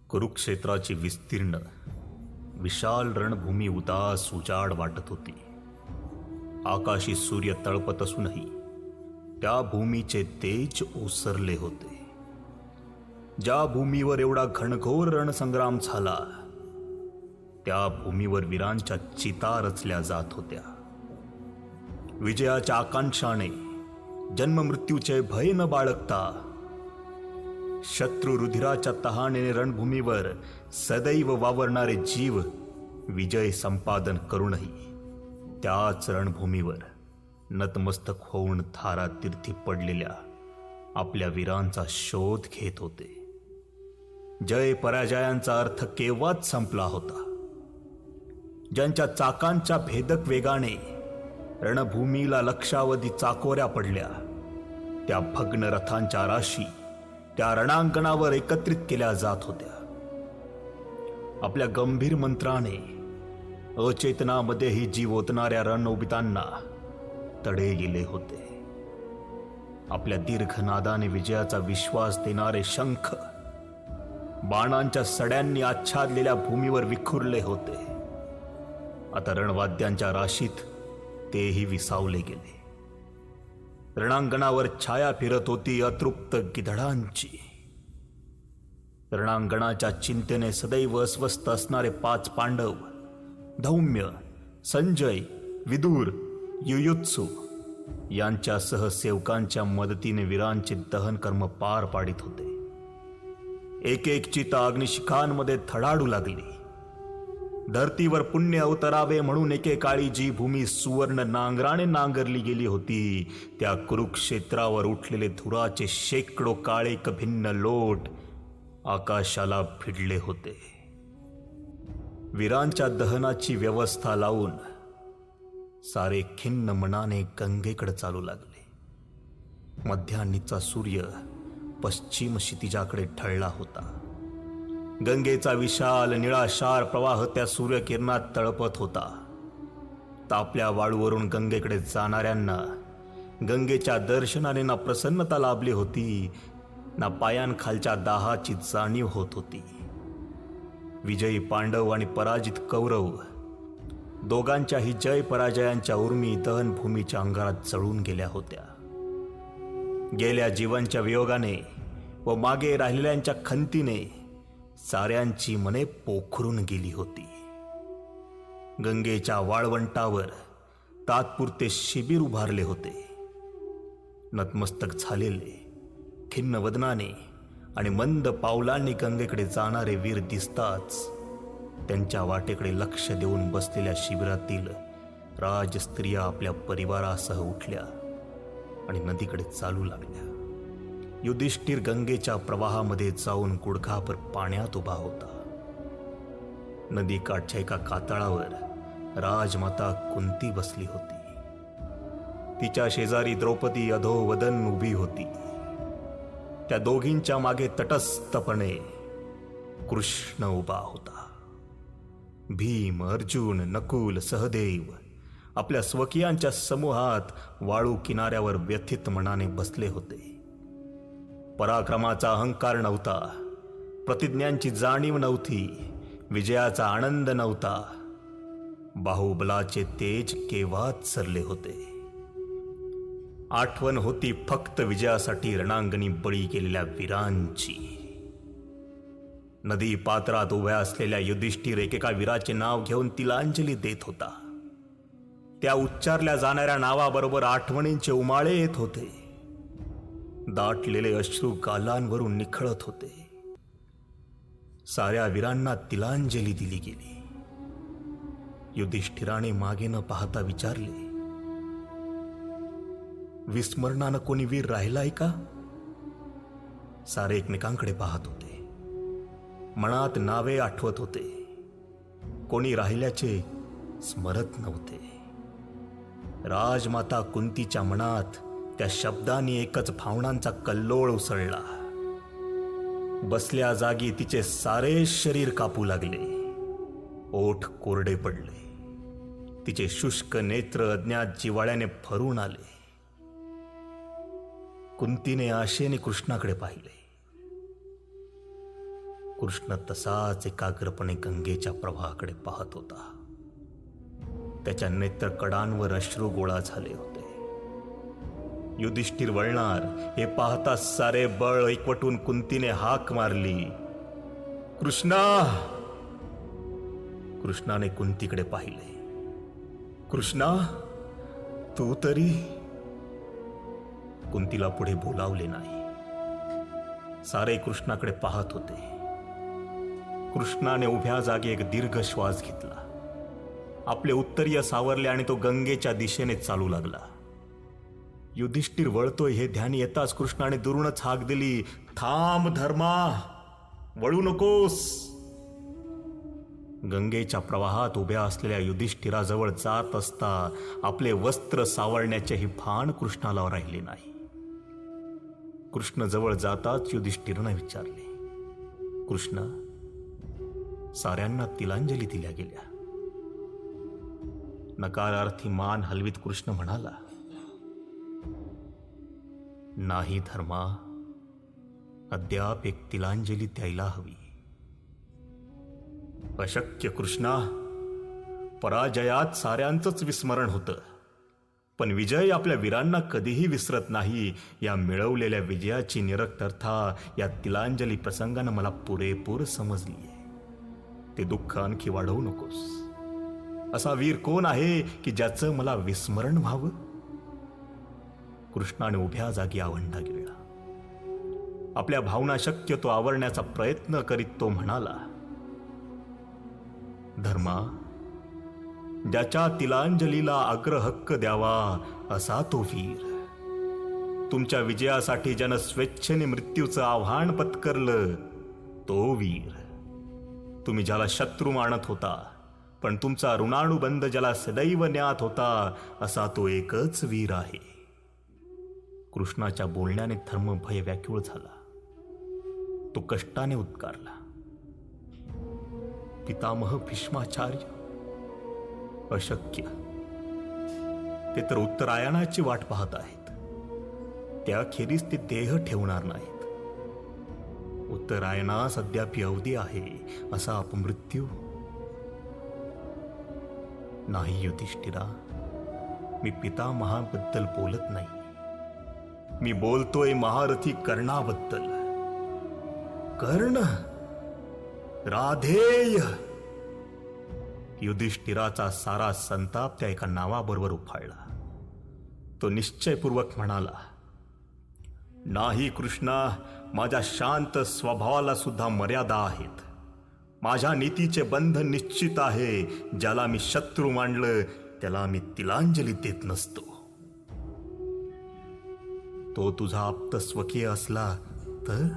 कुरुक्षेत्राची विस्तीर्ण विशाल रणभूमी उदास उजाड वाटत होती. आकाशी सूर्य तळपत असूनही त्या भूमीचे तेज ओसरले होते. ज्या भूमीवर एवढा घनघोर रणसंग्राम झाला त्या भूमीवर वीरांच्या चिता रचल्या जात होत्या. विजयाच्या आकांक्षाने जन्ममृत्यूचे भय न बाळगता शत्रू रुधिराच्या तहानेने रणभूमीवर सदैव वावरणारे जीव विजय संपादन करूनही त्याच रणभूमीवर नतमस्तक होऊन थारातीर्थी पडलेल्या आपल्या वीरांचा शोध घेत होते. जय पराजयांचा अर्थ केव्हाच संपला होता. ज्यांच्या चाकांच्या भेदक वेगाने रणभूमीला लक्षावधी चाकोऱ्या पडल्या त्या भग्न रथांच्या राशी त्या रणांगणावर एकत्रित केल्या जात होत्या. आपल्या गंभीर मंत्राने अचेतनामध्येही जीव ओतणाऱ्या रणउबितांना तडे गेले होते. आपल्या दीर्घ नादाने विजयाचा विश्वास देणारे शंख बाणांच्या सड्यांनी आच्छादलेल्या भूमीवर विखुरले होते. आता रणवाद्यांच्या राशीत तेही विसावले गेले. रणांगणावर छाया फिरत होती अतृप्त गिधडांची. रणांगणाच्या चिंतेने सदैव अस्वस्थ असणारे 5 पांडव धौम्य, संजय, विदूर, युयुत्सु यांच्यासह सेवकांच्या मदतीने वीरांचे दहन कर्म पार पाडित होते. एक एक चिता अग्निशिखांमध्ये थडाडू लागली. धरतीवर पुण्य अवतरावे म्हणून एकेकाळी जी भूमी सुवर्ण नांगराने नांगरली गेली होती त्या कुरुक्षेत्रावर उठलेले धुराचे शेकडो काळेक भिन्न लोट आकाशाला भिडले होते. वीरांच्या दहनाची व्यवस्था लावून सारे खिन्न मनाने गंगेकडे चालू लागले. मध्यान्नीचा सूर्य पश्चिम क्षितिजाकडे ढळला होता. गंगेचा विशाल निळाशार प्रवाह त्या सूर्यकिरणात तळपत होता. तापल्या वाळूवरून गंगेकडे जाणाऱ्यांना गंगेच्या दर्शनाने ना प्रसन्नता लाभली होती ना पायांखालच्या दाहाची जाणीव होत होती. विजयी पांडव आणि पराजित कौरव दोघांच्याही जय पराजयांच्या उर्मी दहनभूमीच्या अंगारात जळून गेल्या होत्या. गेल्या जीवांच्या वियोगाने व मागे राहिलेल्यांच्या खंतीने साऱ्यांची मने पोखरून गेली होती. गंगेच्या वाळवंटावर तात्पुरते शिबिर उभारले होते. नतमस्तक झालेले खिन्न वदनाने आणि मंद पावलांनी गंगेकडे जाणारे वीर दिसताच त्यांच्या वाटेकडे लक्ष देऊन बसलेल्या शिबिरातील राजस्त्रिया आपल्या परिवारासह उठल्या आणि नदीकडे चालू लागल्या. युधिष्ठिर गंगेच्या प्रवाहामध्ये जाऊन गुडघाभर पाण्यात उभा होता. नदीकाठच्या एका कातळावर राजमाता कुंती बसली होती. तिच्या शेजारी द्रौपदी अधोवदन उभी होती. त्या दोघींच्या मागे तटस्थपणे कृष्ण उभा होता. भीम, अर्जुन, नकुल, सहदेव आपल्या स्वकीयांच्या समूहात वाळू किनाऱ्यावर व्यथित मनाने बसले होते. पराक्रमाचा अहंकार नव्हता, प्रतिज्ञांची जाणीव नव्हती, विजयाचा आनंद नव्हता. बाहुबलाचे तेज केव्हाच सरले होते. आठवण होती फक्त विजयासाठी रणांगणी बळी गेलेल्या वीरांची. नदी पात्रात उभ्या असलेल्या युधिष्ठिर एकेका वीराचे नाव घेऊन तिलांजली देत होता. त्या उच्चारल्या जाणाऱ्या नावाबरोबर आठवणींचे उमाळे येत होते. दाटलेले अश्रू गालांवरून निखळत होते. साऱ्या वीरांना तिलांजली दिली गेली. युधिष्ठिराने मागे न पाहता विचारले, विस्मरणानं कोणी वीर राहिलाय का? सारे एकमेकांकडे पाहत होते. मनात नावे आठवत होते. कोणी राहिल्याचे स्मरत नव्हते. राजमाता कुंतीच्या मनात त्या शब्दांनी एकच भावनांचा कल्लोळ उसळला. बसल्या जागी तिचे सारे शरीर कापू लागले. ओठ कोरडे पडले. तिचे शुष्क नेत्र अज्ञात जिव्हाळ्याने भरून आले. कुंतीने आशेने कृष्णाकडे पाहिले. कृष्ण तसाच एकाग्रपणे गंगेच्या प्रवाहाकडे पाहत होता. त्याच्या नेत्रकडांवर अश्रू गोळा झाले होते. युधिष्ठिर वळणार हे पाहता सारे बळ एकवटून कुंतीने हाक मारली, कृष्णा. कृष्णाने कुंतीकडे पाहिले. कृष्णा, तू तरी. कुंतीला पुढे बोलावले नाही. सारे कृष्णाकडे पाहत होते. कृष्णाने उभ्या जागी एक दीर्घ श्वास घेतला. आपले उत्तरीय सावरले आणि तो गंगेच्या दिशेने चालू लागला. युधिष्ठिर वळतोय हे ध्यान येताच कृष्णाने दुरूनच हाक दिली, थांब धर्मा, वळू नकोस. गंगेच्या प्रवाहात उभ्या असलेल्या युधिष्ठिराजवळ जात असता आपले वस्त्र सावरण्याचेही भान कृष्णाला राहिले नाही. कृष्ण जवळ जाताच युधिष्ठिरने विचारले, कृष्ण, साऱ्यांना तिलांजली दिल्या गेल्या. नकारार्थी मान हलवीत कृष्ण म्हणाला, नाही धर्मा, अद्याप एक तिलांजली द्यायला हवी. अशक्य कृष्णा, पराजयात साऱ्यांचंच विस्मरण होतं, पण विजय आपल्या वीरांना कधीही विसरत नाही. या मिळवलेल्या विजयाची निरर्थकता या तिलांजली प्रसंगानं मला पुरेपूर समजली आहे. ते दुःख आणखी वाढवू नकोस. असा वीर कोण आहे की ज्याचं मला विस्मरण व्हावं? कृष्णाने उभ्या जागी आवंढा गिळला. आपल्या भावना शक्यतो आवरण्याचा प्रयत्न करीत तो म्हणाला, धर्मा, ज्याच्या तिलांजलीला अग्रहक्क द्यावा असा तो वीर. तुमच्या विजयासाठी ज्यानं स्वेच्छेने मृत्यूचं आव्हान पत्करलं तो वीर. तुम्ही ज्याला शत्रू मानत होता, पण तुमचा ऋणानुबंध ज्याला सदैव ज्ञात होता, असा तो एकच वीर आहे. कृष्णाच्या बोलण्याने धर्मभय व्याकुळ झाला. तो कष्टाने उद्गारला, पितामह भीष्माचार्य, अशक्य. ते तर उत्तरायणाची वाट पाहत आहेत. त्याखेरीज ते देह ठेवणार नाहीत. उत्तरायणास अद्याप अवधी आहे असा अपमृत्यू. नाही युधिष्ठिरा, मी पितामहाबद्दल बोलत नाही. मी बोलतोय महारथी कर्णाबद्दल. कर्ण, राधेय. युधिष्ठिराचा सारा संताप त्या एका नावाबरोबर उफाळला. तो निश्चयपूर्वक म्हणाला, नाही कृष्णा, माझ्या शांत स्वभावाला सुद्धा मर्यादा आहेत. माझ्या नीतीचे बंधन निश्चित आहे. ज्याला मी शत्रू मानलं त्याला मी तिलांजली देत नसतो. तो तुझा आप्तस्वकीय असला तर?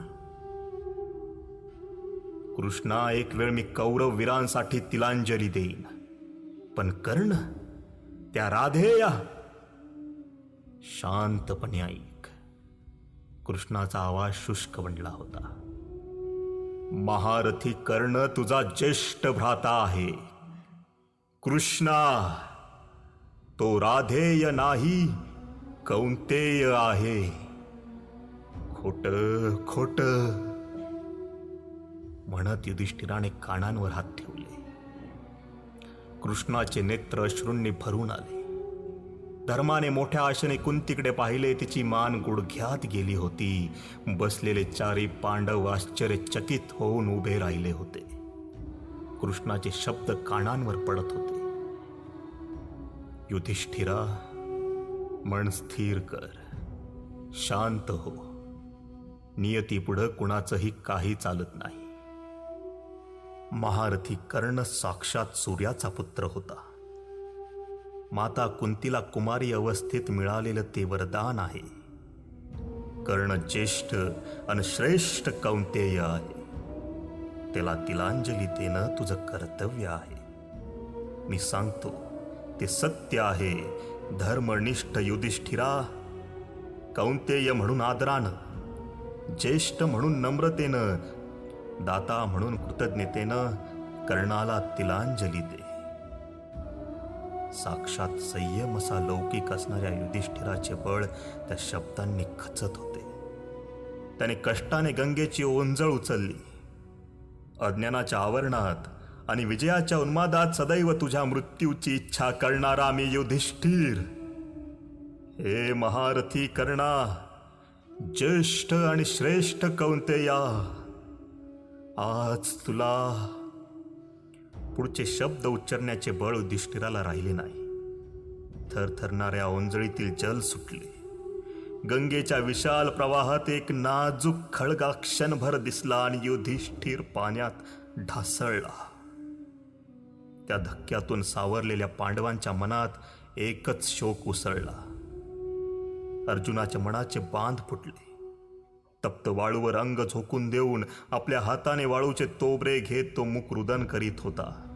कृष्णा, एक वेळ मी कौरव वीरांसाठी तिलांजली देईन, पण कर्ण, त्या राधेया. शांतपणे ऐक. कृष्णाचा आवाज शुष्क बनला होता. महारथी कर्ण तुझा ज्येष्ठ भ्राता आहे. कृष्णा, तो राधेय नाही, कौंतेय आहे. खोट खोट म्हणत युधिष्ठिराने कानांवर हात ठेवले. कृष्णाचे नेत्र अश्रूंनी भरून आले. धर्माने मोठ्या आशेने कुंतीकडे पाहिले. तिची मान गुडघ्यात गेली होती. बसलेले चारी पांडव आश्चर्यचकित होऊन उभे राहिले होते. कृष्णाचे शब्द कानांवर पडत होते. युधिष्ठिरा, मन स्थिर कर, शांत हो. नियतीपुढं कुणाचंही काही चालत नाही. महारथी कर्ण साक्षात सूर्याचा पुत्र होता. माता कुंतीला कुमारी अवस्थेत मिळालेलं ते वरदान आहे. कर्ण ज्येष्ठ आणि श्रेष्ठ कौंतेय आहे. त्याला तिलांजली देणं तुझं कर्तव्य आहे. मी सांगतो ते सत्य आहे. धर्मनिष्ठ युधिष्ठिरा, कौंतेय म्हणून आदरानं, ज्येष्ठ म्हणून नम्रतेनं, दाता म्हणून कृतज्ञतेनं कर्णाला तिलांजली दे. साक्षात संयम असा लौकिक असणाऱ्या युधिष्ठिराचे बळ त्या शब्दांनी खचत होते. त्याने कष्टाने गंगेची ओंजळ उचलली. अज्ञानाच्या आवरणात आणि विजयाच्या उन्मादात सदैव तुझ्या मृत्यूची इच्छा करणारा मी युधिष्ठिर, हे महारथी कर्णा, ज्येष्ठ आणि श्रेष्ठ कौंतेया, आज तुला पुढचे शब्द उच्चारण्याचे बळ युधिष्ठिराला राहिले नाही. थरथरणाऱ्या ओंजळीतील जल सुटले. गंगेच्या विशाल प्रवाहात एक नाजूक खळगा क्षणभर दिसला आणि युधिष्ठिर पाण्यात ढासळला. त्या धक्क्यातून सावरलेल्या पांडवांच्या मनात एकच शोक उसळला. अर्जुनाच्या मनाचे बांध फुटले. तप्त वाळूवर अंग झोकून देऊन आपल्या हाताने वाळूचे तोबरे घेत तो मुख रुदन करीत होता.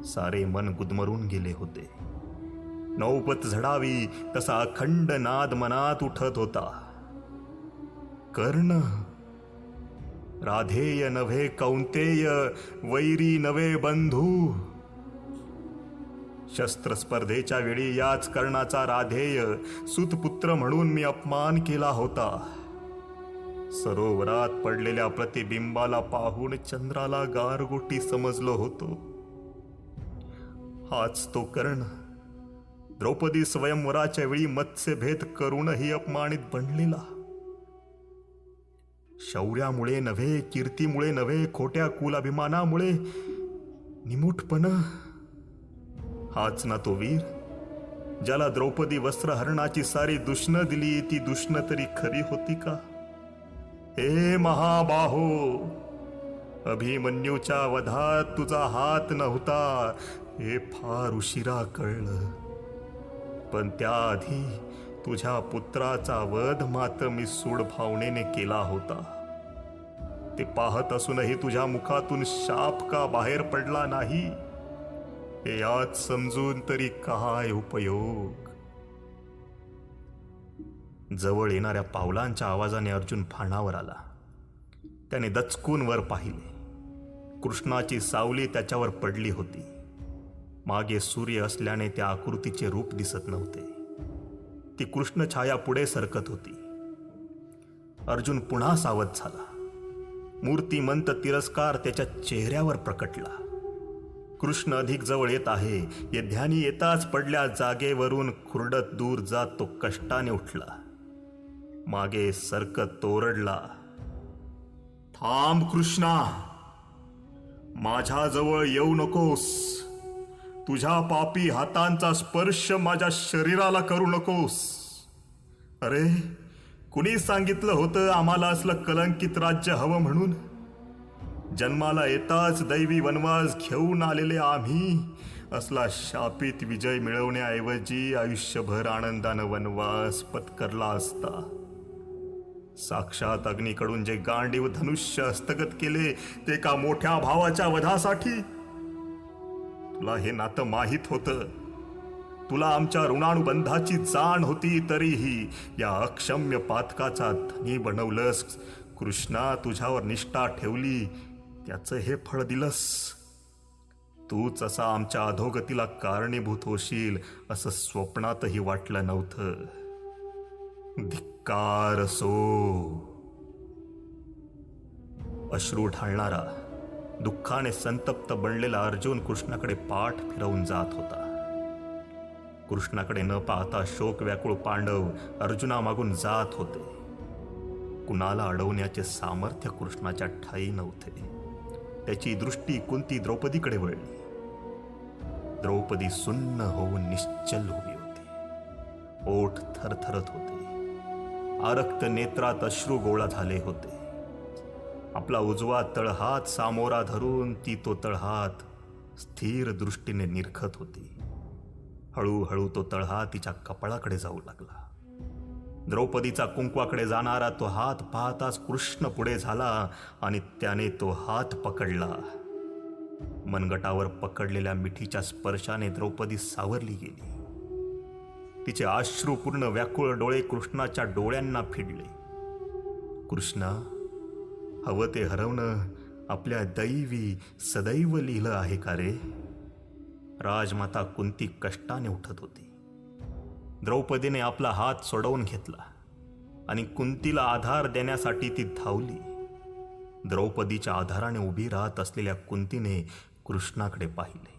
सारे मन गुदमरून गेले होते. नौबत झडावी तसा अखंड नाद मनात उठत होता. कर्ण, राधेय नव्हे कौंतेय, वैरी नव्हे बंधू. शस्त्रस्पर्धेच्या वेळी याच कर्णाचा राधेय सुतपुत्र म्हणून मी अपमान केला होता. सरोवरात पडलेल्या प्रतिबिंबाला पाहून चंद्राला गारगोटी समजलो होतो. हाच तो कर्ण द्रौपदी स्वयंवराच्या वेळी मत्स्यभेद करूनही अपमानित बनलेला. शौर्यामुळे नव्हे, कीर्तीमुळे नव्हे, खोट्या कुलाभिमानामुळे निमुटपण. हाच ना तो वीर ज्याला द्रौपदी वस्त्रहरणाची सारी दुष्ण दिली. ती दुष्ण तरी खरी होती का? हे महाबाहो, अभिमन्यूच्या वधात तुझा हात नव्हता हे फार उशिरा कळलं. पण त्याआधी तुझ्या पुत्राचा वध मात्र मी सूड भावनेने केला होता. ते पाहत असूनही तुझ्या मुखातून शाप का बाहेर पडला नाही हे आज समजून तरी काय उपयोग. जवळ येणाऱ्या पावलांच्या आवाजाने अर्जुन फाणावर आला. त्याने दचकून वर पाहिले. कृष्णाची सावली त्याच्यावर पडली होती. मागे सूर्य असल्याने त्या आकृतीचे रूप दिसत नव्हते. ती कृष्ण छाया पुढे सरकत होती. अर्जुन पुन्हा सावध झाला. मूर्तिमंत तिरस्कार त्याच्या चेहऱ्यावर प्रकटला. कृष्ण अधिक जवळ येत आहे हे ध्यानी येताच पडल्या जागेवरून खुरडत दूर जात तो कष्टाने उठला. मागे सरकत तो ओरडला, थांब कृष्णा, माझ्याजवळ येऊ नकोस. तुझ्या पापी हातांचा स्पर्श माझ्या शरीराला करू नकोस. अरे, कुणी सांगितलं होतं आम्हाला असलं कलंकित राज्य हवं म्हणून? जन्माला येताच दैवी वनवास घेऊन आलेले आम्ही असला शापित विजय मिळवण्याऐवजी आयुष्यभर आनंदानं वनवास पत्करला असता. साक्षात अग्नीकडून जे गांडीव धनुष्य हस्तगत केले ते का मोठ्या भावाच्या वधासाठी? तुला हे नातं माहीत होतं. तुला आमच्या ऋणानुबंधाची जाण होती, तरीही या अक्षम्य पातकाचा धनी बनवलंस. कृष्णा, तुझ्यावर निष्ठा ठेवली, त्याचं हे फळ दिलंस. तूच असा आमच्या अधोगतीला कारणीभूत होशील असं स्वप्नातही वाटलं नव्हतं. धिक्कार असो. अश्रू ढाळणारा, दुःखाने संतप्त बनलेला अर्जुन कृष्णाकडे पाठ फिरवून जात होता. कृष्णाकडे न पाहता शोक व्याकुळ पांडव अर्जुनामागून जात होते. कुणाला अडवण्याचे सामर्थ्य कृष्णाच्या ठायी नव्हते. त्याची दृष्टी कुंती द्रौपदीकडे वळली. द्रौपदी सुन्न होऊन निश्चल उभी होती. ओठ थरथरत होते. आरक्त नेत्रात अश्रू गोळा झाले होते. आपला उजवा तळहात सामोरा धरून ती तो तळहात स्थिर दृष्टीने निरखत होती. हळूहळू तो तळहात तिच्या कपाळाकडे जाऊ लागला. द्रौपदीचा कुंकवाकडे जाणारा तो हात पाहताच कृष्ण पुढे झाला आणि त्याने तो हात पकडला. मनगटावर पकडलेल्या मिठीच्या स्पर्शाने द्रौपदी सावरली गेली. तिचे अश्रूपूर्ण व्याकुळ डोळे कृष्णाच्या डोळ्यांना फिरले. कृष्णा, हवं ते हरवणं आपल्या दैवी सदैव लिहिलं आहे का रे? राजमाता कुंती कष्टाने उठत होती. द्रौपदीने आपला हात सोडवून घेतला आणि कुंतीला आधार देण्यासाठी ती धावली. द्रौपदीच्या आधाराने उभी राहत असलेल्या कुंतीने कृष्णाकडे पाहिले.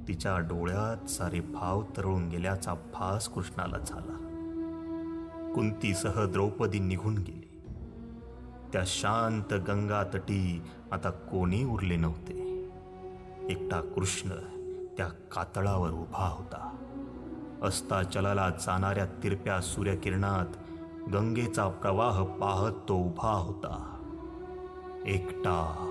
तिच्या डोळ्यात सारे भाव तरळून गेल्याचा भास कृष्णाला झाला. कुंतीसह द्रौपदी निघून गेली. त्या शांत गंगा तटी आता कोणी उरले नव्हते. एकटा कृष्ण त्या कातळावर उभा होता. अस्ताचलाला जाणाऱ्या तिरप्या सूर्यकिरणात गंगेचा प्रवाह पाहत तो उभा होता, एकटा.